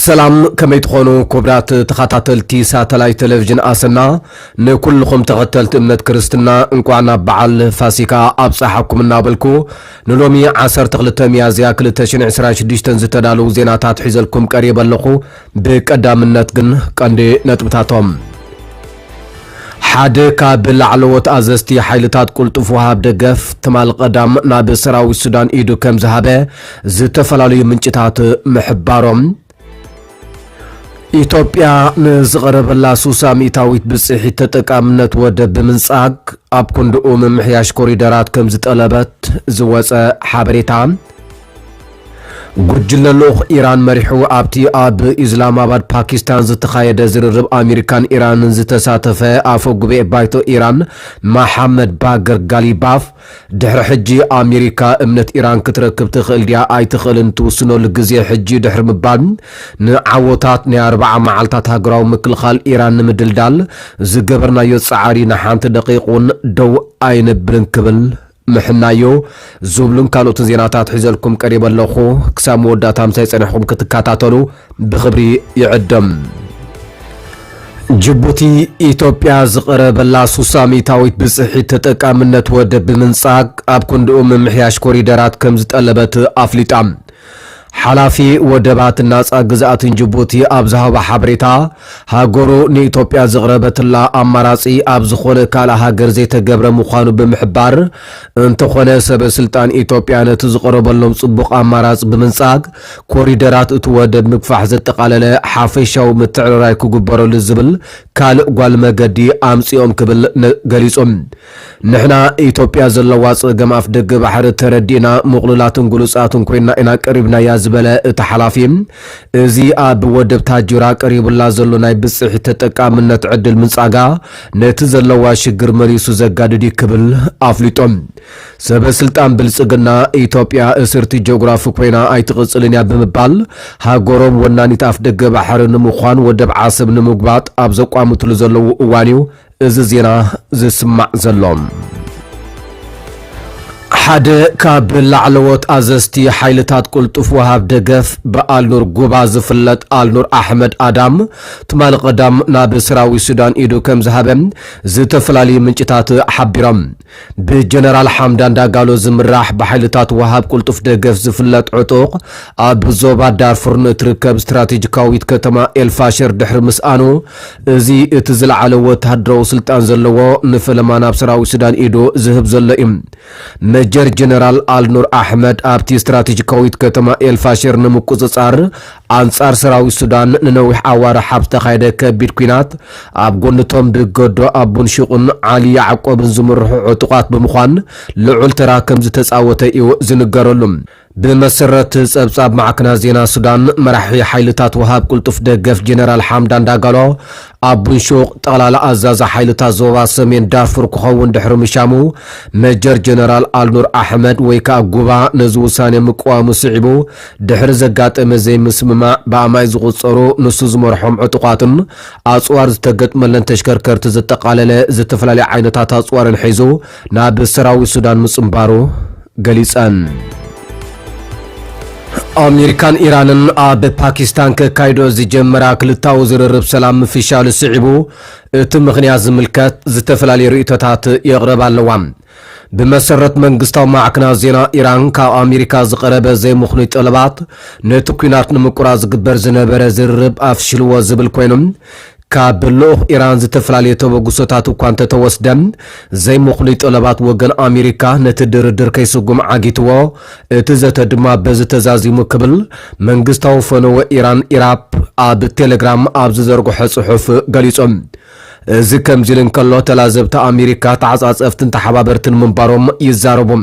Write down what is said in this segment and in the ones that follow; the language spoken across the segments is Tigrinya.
سلام كما يتخونو كبرات تخاتلتي ساتلايت تلفزيون اسنا نكلكم تغتلت امنت كريستنا انقوانا بعل فاسيكا ابصحكم نابلكو نلومي 12 ميازيا 2026 زتدالو زيناتات حيزلكم قريب لخو بقدامنت كن قندي نطبتاتهم حد كابل علوت ازستي حيلتات قلطف وهاب دغف تمال قدام ناب سراوي السودان ايدو كم ذهبه زتفلالو منچتات محبارهم ኢትዮጵያ ንዝቀረበላ ሱሳሚታዊት ብጽሕ ተጠቃምነት ወደብ ምንጻግ ኣብ ኩንድኡ ምምሕያሽ ኮሪደራት ከም ዝጠለበት ዝወፀ ሓበሬታ ጉጅለሎኽ ኢራን መሪሑ ኣብቲ ኣብ ኢስላማባድ ፓኪስታን ዝተኻየደ ዝርርብ ኣሜሪካን ኢራንን ዝተሳተፈ ኣፈ ጉባኤ ባይቶ ኢራን መሐመድ ባገር ጋሊባፍ ድሕሪ ሕጂ ኣሜሪካ እምነት ኢራን ክትረክብ ትኽእል ድያ ኣይትኽእልን ትውስነሉ ግዜ ሕጂ ድሕሪ ምባል ንዓወታት ናይ 40 መዓልታት ሃገራዊ ምክልኻል ኢራን ንምድልዳል ዝገበርናዮ ጻዕሪ ንሓንቲ ደቂቁን ደው ኣይነብርን ክብል محنايو زوبلون كالوت زيناتات حزلكم قريب لخو كسام وداتام سيصنحكم كتكاتاتلو بخبري يعدم جيبوتي إثيوبيا زقربلا سوساميتاويت بصحي تطقامنت ወደብ ምንጻግ ኣብ ኩንድኡ ምምሕያሽ ኮሪደራት ከም ዝጠለበት ኣፍሊጣም حلافي ودبات الناس أجزاء جيبوتي أبزها وحبريتا هاجرو نيتوبيا زغربت الله أماراتي أبزخون كالا هاجر زيت جبر مخانو بمحبار انتخونه سب سلطان إثيوبيا نتزغرب اللهم صبق أمارات بمنساق كوريدرات اتودب مكفح زت قالله حافيشة ومتعراي كجبرو للزبل كال قال مجدي أمسيهم قبل جليسهم نحنا إثيوبيا زلواس جماف دق بحر تردينا مغلولات جلوسات كوينا إنا قريبنا يا زبالة تحلافيم زي أب ودب تاجرا قريب الله زلو ناي بصح تتقامن تعدل منصاغا نتزلوا شجر مريسو زغاد دي كبل افليطوم سب سلطان بلصغنا ኢትዮጵያ እስርቲ ጂኦግራፊ ኮይና ኣይትቕጽልን ያ በመባል ሃገሮም ወናኒት አፍ ደገ ባሕር ንምዃን ወደብ ዓሰብ ንምግባጥ ኣብ ዘቋምትሉ ዘለው እዋኒው እዚ ዜና ዝስማዕ ዘሎም حد كابل علوت أزستي حيلتات قلطف وهاب دقف بآلنور قباز فلت آلنور أحمد آدم تمال قدام ناب سراوي السودان إيدو كم زهبم زتفلالي منشتات حبيرم بجنرال حمدان داقالو زمراح بحيلتات وهاب قلطف دقف زفلت عطوق أب زوبا دارفور نتركب استراتيجيكاويت كتما الفاشر دحر مسآنو زي اتزل علوت هدرو سلطان زلوو نفلما ناب سراوي السودان إيدو زهب زلئم مجر جنرال آلنور أحمد أبتي استراتيجيكاويت كتما الفاشر نمكوزصار أنصار سراوي السودان ننوح أوار حبس تخايدة كبير كوينات أبقونتهم بقدو أبون شقن علي يعقوب زمرح عطقات بمخوان لعول تراكم زتساوته إيو زنقرلهم بمسرت سبساب معكنا زينا السودان مرحي حيلتات وهاب قلطف دقف جنرال حمدان داقالو أبون شوق طلال أزاز حيلتات زوبا سمين دارفور كخون دحر مشامو مجر جنرال آلنور أحمد ويكا قوبا نزو ساني مقوام سعبو دحر زقات مزي مسمما بأماي زغصرو نسوز مرحوم عطقاتن أصوار زتقت ملن تشكركر تزتقالل زتفلالي عينتات أصوار الحيزو ناب سراوي السودان مسمبارو قليسان أمريكان إيران أب باكستان كايدو زي جمرا كلتاو زررب سلام فيشال السعبو تم غنياز ملكات زتفلالي رئيتات يغرب اللوام بمسرت منقستاو معكنا زينا إيران كا أمريكا زقرب زي مخني طلبات نتوكينات نمقراز قبر زنبر زررب أفشلوا زبل كوينم كابلوخ إيران زتفلالي توبقوسوتاتو كوانتا توسدم زي مخني طلبات وغن أمريكا نتدردر كيسوغم عاقيتو تزتدما بزتزازي مكبل منقستاو فنو إيران إيراب آب تيليجرام آب زرقو حصحف قليسوم زكم زلن كالو تلازبت أمريكا تعزاز افتن تحبابرتن منباروم يزاروبم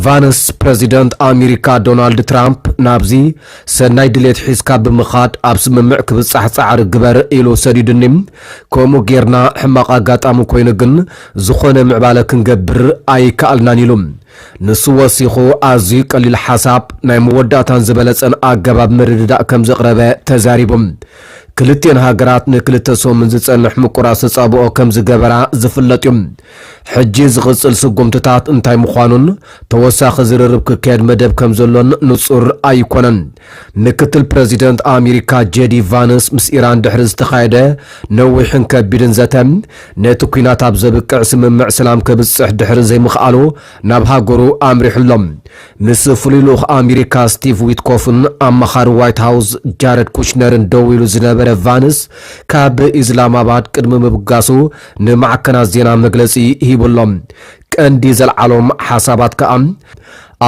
فانس بريزيدنت أمريكا دونالد ترامب نابزي سناي دليت حيسكا بمخاد أبس ممعك بصحصعر قبر إلو سديدنم كومو غيرنا حماقا قاتامو كوينغن زخون معبالك نقبر أي كالنا نيلوم نسو وسيخو أزي قليل حساب ناي موداتان زبلتن أقباب مرداء كم زقربة تزاريبم ክልቴን ሃገራት ንክልተሶም ዝጸንሕ ምቁራስ ጻብኦ ከም ዝገበራ ዝፍለጥ እዩ ሕጂ ዝቕጽል ስጉምትታት እንታይ ምዃኑን ተወሳኺ ዝርርብ ክካየድ መደብ ከም ዘሎን ንጹር ኣይኮነን ምክትል ፕሬዚደንት ኣሜሪካ ጄዲ ቫንስ ምስ ኢራን ድሕሪ ዝተኻየደ ነዊሕን ከቢድን ዘተም ነቲ ኩናት ኣብ ዘብቅዕ ስምምዕ ሰላም ከብጽሕ ድሕሪ ዘይምኽኣሉ ናብ ሃገሩ ኣምሪሕሎም ምስ ፍሉይ ልኡኽ ኣሜሪካ ስቲቭ ዊትኮፍን ኣማኻሪ ዋይት ሃውስ ጃረድ ኩሽነርን ደው ኢሉ ዝነበረ ቫንስ ካብ ኢስላማባድ ቅድሚ ምብጋሱ ንማዕከናት ዜና መግለጺ ሂብሎም ቀንዲ ዘለዓሎም ሓሳባት ከኣ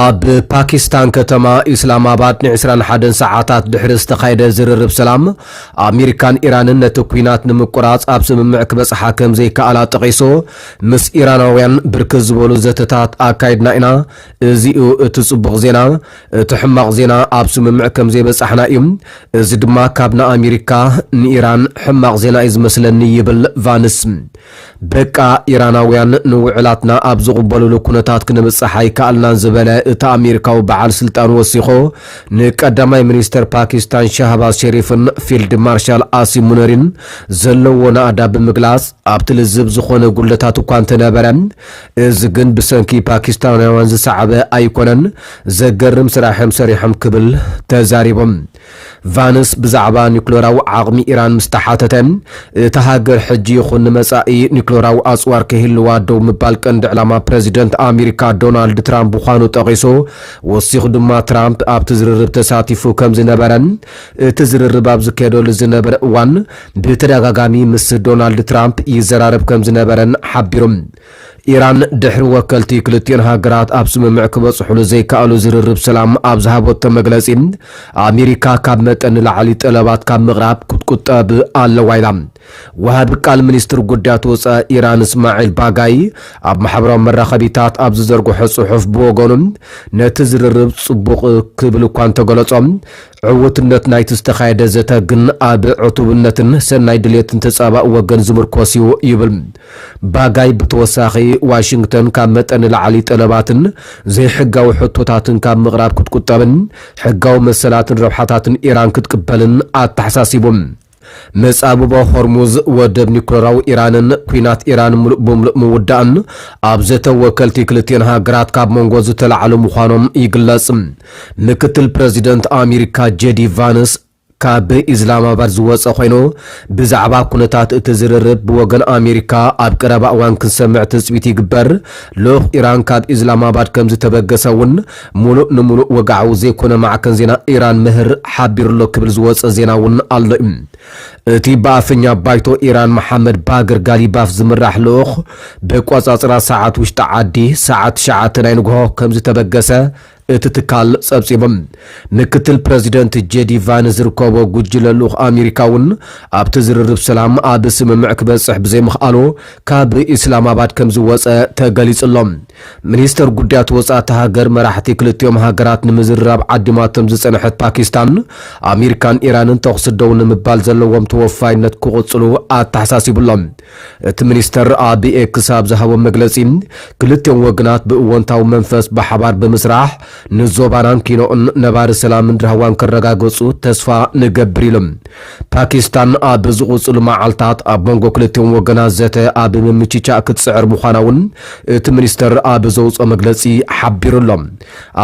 ኣብ ፓኪስታን ከተማ ኢስላማባድ ን21 ሰዓታት ድሕሪ ዝተኻየደ ዝርርብ ሰላም ኣሜሪካን ኢራንን ነቲ ኩናት ንምቁራጽ ኣብ ስምምዕ ክበጽሓ ከም ዘይከኣላ ጠቒሱ ምስ ኢራናውያን ብርክት ዝበሉ ዘተታት ኣካይድና ኢና እዚኡ እቲ ጽቡቕ ዜና እቲ ሕማቕ ዜና ኣብ ስምምዕ ከም ዘይበጽሕና እዩ እዚ ድማ ካብ ንኣሜሪካ ንኢራን ሕማቕ ዜና እዩ ዝመስለኒ ይብል ቫንስ በቃ ኢራናውያን ንውዕላትና ኣብ ዝቕበሉሉ ኩነታት ክንብጽሕ ኣይከኣልናን ዝበለ እቲ ኣሜሪካዊ በዓል ስልጣን ወሲኹ ንቀዳማይ ሚኒስተር ፓኪስታን ሻህባዝ ሸሪፍን ፊልድ ማርሻል አሲም ሙነሪን ዘለዎ ናኣዳ ብምግላጽ ኣብቲ ልዝብ ዝኾነ ጉለታት እኳ እንተነበረ እዚ ግን ብሰንኪ ፓኪስታናውያን ዝሰዓበ ኣይኮነን ዘገርም ስራሕም ሰሪሖም ክብል ተዛሪቦም ቫንስ ብዛዕባ ኒውክሌራዊ ዓቕሚ ኢራን ምስተሓተተ እቲ ሃገር ሕጂ ይኹን ንመጻኢ ኒውክሌራዊ ኣጽዋር ከይህልዋ ደው ምባል ቀንዲ ዕላማ ፕሬዚደንት ኣሜሪካ ዶናልድ ትራምፕ ምዃኑ ጠቒሱ ወሲኹ ድማ ትራምፕ ኣብቲ ዝርርብ ተሳቲፉ ከም ዝነበረን እቲ ዝርርብ ኣብ ዝካየደሉ ዝነበረ እዋን ብተደጋጋሚ ምስ ዶናልድ ትራምፕ ይዘራረብ ከም ዝነበረን ሓቢሮም ኢራን ድሕሪ ወከልቲ ክልቲአን ሃገራት ኣብ ስምምዕ ክበጽሕሉ ዘይከኣሉ ዝርርብ ሰላም ኣብ ዝሃቦቶ መግለጺ ኣሜሪካ ካብ መጠን ንላዕሊ ጠለባት ካብ ምቕራብ ክትቁጠብ ኣለዋ ኢላ ወሃቢ ቃል ሚኒስትር ጉዳያት ወጻኢ ኢራን እስማዒል ባጋይ ኣብ ማሕበራዊ መራኸቢታት ኣብ ዝዘርግሖ ጽሑፍ ብወገኑ ነቲ ዝርርብ ጽቡቕ ክብል እኳ እንተገለጾም ዕውትነት ናይቲ ዝተኻየደ ዘተ ግን ኣብ ዕቱብነትን ሰናይ ድሌትን ተጻባእ ወገን ዝምርኮስ እዩ ይብል ባጋይ ብተወሳኺ ዋሽንግተን ካብ መጠን ላዕሊ ጠለባትን ዘይሕጋዊ ሕቶታትን ካብ ምቕራብ ክትቁጠብን ሕጋዊ መሰላትን ረብሓታትን ኢራን ክትቅበልን ኣተሓሳሲቦም መጻብቦ ሆርሙዝ ወደብ ኒውክሌራዊ ኢራንን ኩናት ኢራን ሙሉእ ብምሉእ ምውዳእን ኣብ ዘተወከልቲ ክልቲአን ሃገራት ካብ መንጎ ዝተላዕሉ ምዃኖም ይግለጽ ምክትል ፕሬዚደንት ኣሜሪካ ጄዲ ቫንስ ካብ ኢስላማባድ ዝወፀ ኮይኑ ብዛዕባ ኩነታት እቲ ዝርርብ ብወገን ኣሜሪካ ኣብ ቀረባ እዋን ክንሰምዕ ትጽቢት ይግበር ልኡኽ ኢራን ካብ ኢስላማባድ ከም ዝተበገሰውን ሙሉእ ንሙሉእ ወግዓዊ ዘይኮነ ማዕከን ዜና ኢራን ምህር ሓቢሩሎ ክብል ዝወፀ ዜና እውን ኣሎ እዩ እቲ ብኣፍኛ ባይቶ ኢራን መሐመድ ባግር ጋሊባፍ ዝምራሕ ልኡኽ ብቆጻጽራ ሰዓት ውሽጢ ዓዲ ሰዓት 9 ናይ ንግሆ ከም ዝተበገሰ እቲ ትካል ጸብጺቦም ምክትል ፕሬዚደንት ጄዲ ቫንስ ዝርከቦ ጉጅለ ልኡኽ ኣሜሪካውን ኣብቲ ዝርርብ ሰላም ኣብ ስምምዕ ክበጽሕ ብዘይምኽኣሉ ካብ ኢስላማባድ ከም ዝወፀ ተገሊጹሎም ሚኒስተር ጉዳያት ወጻኢ ሃገር መራሕቲ ክልቲኦም ሃገራት ንምዝርራብ ዓዲማቶም ዝጸንሐት ፓኪስታን ኣሜሪካን ኢራንን ተኹስ ደው ንምባል ዘለዎም ተወፋይነት ክቕጽሉ ኣተሓሳሲቡሎም እቲ ሚኒስተር ኣብ ኤክስ ኣብ ዝሃቦ መግለጺ ክልቲኦም ወግናት ብእወንታዊ መንፈስ ብሓባር ብምስራሕ ንዞባናን ኪኖን ነባር ሰላምን ድሃዋን ከረጋገጹ ተስፋ ንገብር ኢሎም ፓኪስታን ኣብ ዝቕጽሉ መዓልታት ኣብ መንጎ ክልቲኦም ወገናት ዘተ ኣብ ምምችቻእ ክትስዕር ምዃናውን እቲ ሚኒስተር ኣብ ዘውፅኦ መግለጺ ሓቢሩሎም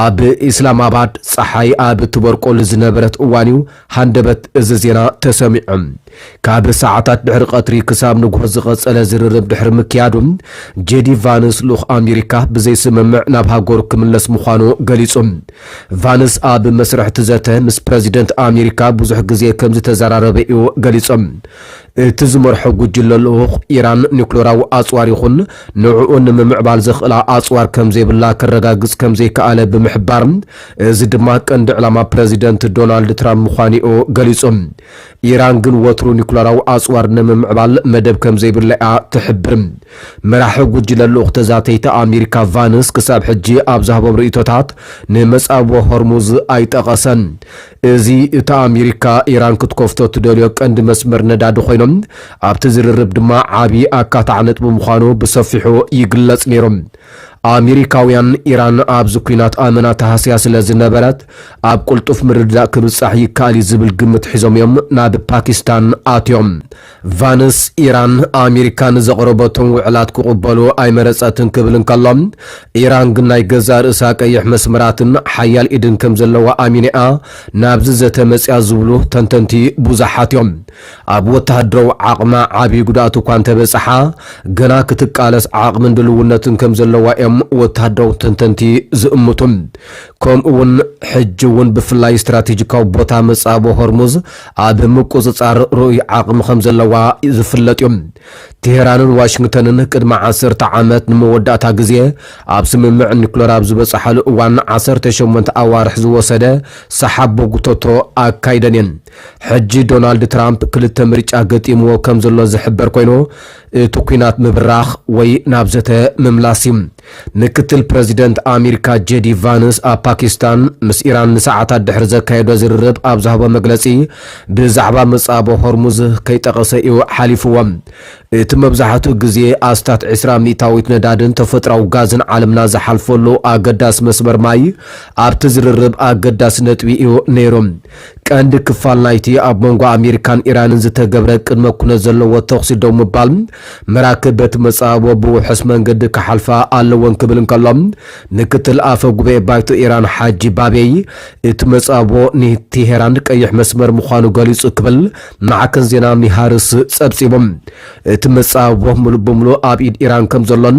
ኣብ ኢስላማባድ ፀሓይ ኣብ ትበርቆሉ ዝነበረት እዋን እዩ ሃንደበት እዚ ዜና ተሰሚዖም ካብ ሰዓታት ድሕሪ ቀትሪ ክሳብ ንግሆ ዝቐጸለ ዝርርብ ድሕሪ ምክያዱ ጄዲ ቫንስ ልኡኽ ኣሜሪካ ብዘይስምምዕ ናብ ሃገሩ ክምለስ ምዃኑ ገሊጹም ቫንስ ኣብ መስርሕ ትዘተ ምስ ፕሬዚደንት ኣሜሪካ ብዙሕ ግዜ ከም ዝተዘራረበ እዩ ገሊጾም እቲ ዝመርሖ ጉጅለ ልኡኽ ኢራን ኒውክሌራዊ ኣጽዋር ይኹን ንዕኡ ንምምዕባል ዘኽእላ ኣጽዋር ከም ዘይብላ ከረጋግጽ ከም ዘይከኣለ ብምሕባር እዚ ድማ ቀንዲ ዕላማ ፕሬዚደንት ዶናልድ ትራምፕ ምዃኑ እዩ ገሊጾም ኢራን ግን ወትሩ ኒውክሌራዊ ኣጽዋር ንምምዕባል መደብ ከም ዘይብላ ትሕብር መራሒ ጉጅለ ልኡኽ ተዛተይቲ ኣሜሪካ ቫንስ ክሳብ ሕጂ ኣብ ዝሃቦም ርእቶታት ንመጻብቦ ሆርሙዝ ኣይጠቐሰን እዚ እቲ ኣሜሪካ ኢራን ክትከፍቶ ትደልዮ ቀንዲ መስመር ነዳዲ ኮይኖም ኣብቲ ዝርርብ ድማ ዓብዪ ኣካታዕ ነጥቢ ምዃኑ ብሰፊሑ ይግለጽ ነይሮም ኣሜሪካውያን ኢራን ኣብ ዝኩናት ኣመና ተሃስያ ስለ ዝነበረት ኣብ ቁልጡፍ ምርዳእ ክብጻሕ ይከኣል ዝብል ግምት ሒዞም እዮም ናብ ፓኪስታን ኣትዮም። ቫንስ ኢራን ኣሜሪካን ዘቕረበቶም ውዕላት ክቕበሉ ኣይመረፀትን ክብልን ከሎም ኢራን ግን ናይ ገዛ ርእሳ ቀይሕ መስመራትን ሓያል ኢድን ከም ዘለዋ ኣሚኒኣ ናብዚ ዘተ መፅያ ዝብሉ ተንተንቲ ብዙሓት እዮም። ኣብ ወተሃደራዊ ዓቕማ ዓብዪ ጉድኣት እኳ እንተበፅሓ ገና ክትቃለስ ዓቕምን ድልውነትን ከም ዘለዋ እዮም ወተሃደራዊ ተንተንቲ ዝእምቱ። ከምኡውን ሕጂ እውን ብፍላይ ስትራቴጂካዊ ቦታ መጻቦ ሆርሙዝ ኣብ ምቁፅጻር ርኡይ ዓቕሚ ከም ዘለዋ ዝፍለጥ እዩ። ቴሄራንን ዋሽንግተንን ቅድሚ 10 ዓመት ንመወዳእታ ግዜ ኣብ ስምምዕ ኒኩለር ኣብ ዝበፅሓሉ እዋን 18 ኣዋርሕ ዝወሰደ ሰሓብ ቦጉቶቶ ኣካይደን እየን። ሕጂ ዶናልድ ትራምፕ ክልተ ምርጫ ገጢምዎ ከም ዘሎ ዝሕበር ኮይኑ እቲ ኩናት ምብራኽ ወይ ናብ ዘተ ምምላስ እዩ። ምክትል ፕሬዚደንት ኣሜሪካ ጄዲ ቫንስ ኣብ ፓኪስታን ምስ ኢራን ንሰዓታት ድሕሪ ዘካየዶ ዝርርብ ኣብ ዝሃቦ መግለፂ ብዛዕባ መጻቦ ሆርሙዝ ከይጠቐሰ እዩ ሓሊፍዎም። እቲ መብዛሕትኡ ግዜ ኣስታት 20 ሚእታዊት ነዳድን ተፈጥራዊ ጋዝን ዓለምና ዝሓልፈሉ ኣገዳሲ መስመር ማይ ኣብቲ ዝርርብ ኣገዳሲ ነጥቢ እዩ ነይሮም። ቀንዲ ክፋል ናይቲ ኣብ መንጎ ኣሜሪካን ኢራንን ዝተገብረ ቅድመ ኩነት ዘለዎ ተኽሲ ደው ምባል መራክብ በቲ መጻቦ ብውሑስ መንገዲ ክሓልፋ ኣለወን ክብል እንከሎም ምክትል ኣፈ ጉባኤ ባይቶ ኢራን ሓጂ ባቤይ እቲ መጻቦ ንቴሄራን ቀይሕ መስመር ምዃኑ ገሊጹ ክብል ማዕከን ዜና ሚሃርስ ጸብጺቦም እቲ መጻቦ ሙሉእ በሙሉእ ኣብ ኢድ ኢራን ከም ዘሎን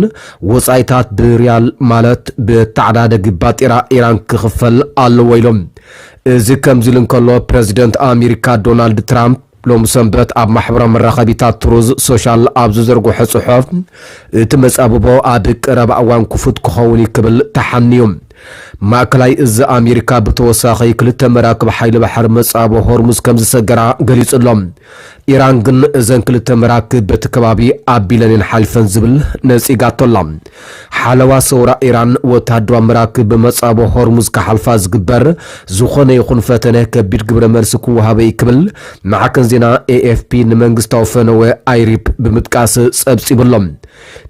ወጻኢታት ብሪያል ማለት ብተዓዳደጊ ባጢራ ኢራን ክኽፈል ኣለዎ ኢሎም። እዚ ከምዚ ኢሉ እንከሎ ፕሬዚደንት ኣሜሪካ ዶናልድ ትራምፕ ሎም ሰንበት ኣብ ማሕበራዊ መራኸቢታት ትሩዝ ሶሻል ኣብ ዝዘርግሖ ጽሑፍ እቲ መጻብቦ ኣብ ቀረባ እዋን ክፉት ክኸውን ይክብል ተሓንዩ። ማእከላይ እዚ ኣሜሪካ ብተወሳኺ ክልተ መራክብ ሓይሊ ባሕሪ መጻቦ ሆርሙዝ ከም ዝሰገራ ገሊጹሎም። ኢራን ግን እዘን ክልተ መራክብ በቲ ከባቢ ኣቢለንን ሓልፈን ዝብል ነጺጋቶላ። ሓለዋ ሰውራ ኢራን ወተሃደራዊ መራክብ ብመጻቦ ሆርሙዝ ክሓልፋ ዝግበር ዝኾነ ይኹን ፈተነ ከቢድ ግብረ መልሲ ክወሃበ ይክብል ማዕከን ዜና ኤኤፍፒ ንመንግስታዊ ፈነወ ኣይሪፕ ብምጥቃስ ጸብጺብሎም።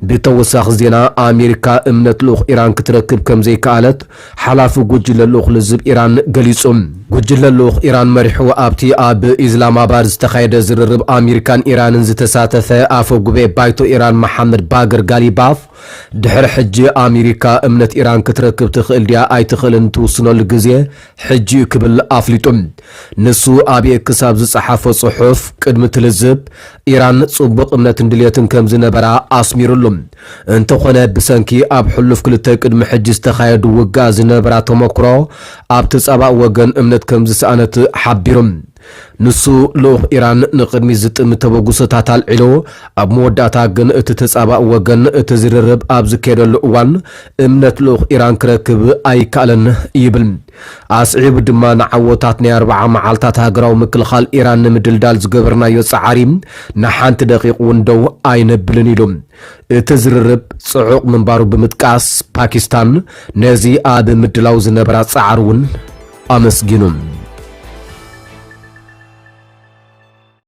ብተወሳኺ ዜና ኣሜሪካ እምነት ልኡኽ ኢራን ክትረክብ ከም ዘይከኣለት ሓላፊ ጉጅለ ልኡኽ ልዝብ ኢራን ገሊጹ። ጉጅለ ልኡኽ ኢራን መሪሑ ኣብቲ ኣብ ኢስላማባድ ዝተኻየደ ዝርርብ ኣሜሪካን ኢራንን ዝተሳተፈ ኣፈ ጉባኤ ባይቶ ኢራን መሐመድ ባገር ጋሊባፍ ድሕሪ ሕጂ ኣሜሪካ እምነት ኢራን ክትረክብ ትኽእል ድያ ኣይትኽእልን ትውስነሉ ግዜ ሕጂ ክብል ኣፍሊጡ። ንሱ ኣብ ኤክስ ኣብ ዝጸሓፈ ጽሑፍ ቅድሚ ትልዝብ ኢራን ጽቡቕ እምነትን ድልየትን ከም ዝነበራ ኣስሚሩሉ። እንተኾነ ብሰንኪ ኣብ ሕሉፍ ክልተ ቅድሚ ሕጂ ዝተኻየዱ ውጋእ ዝነበራ ተመክሮ ኣብቲ ጸባእ ወገን እምነት ከም ዝሰኣነት ሓቢሩ። ንሱ ልኡኽ ኢራን ንቅድሚ ዝጥም ተበጉሶታት ኣልዒሉ ኣብ መወዳእታ ግን እቲ ተጻባእ ወገን እቲ ዝርርብ ኣብ ዝካየደሉ እዋን እምነት ልኡኽ ኢራን ክረክብ ኣይከኣለን ይብል። ኣስዒቡ ድማ ንዓወታት ናይ 40 መዓልታት ሃገራዊ ምክልኻል ኢራን ንምድልዳል ዝገበርናዮ ጻዕሪ ንሓንቲ ደቂቕ እውን ደው ኣይነብልን ኢሉ። እቲ ዝርርብ ጽዑቕ ምንባሩ ብምጥቃስ ፓኪስታን ነዚ ኣብ ምድላው ዝነበራ ጻዕሪ እውን ኣመስጊኑ።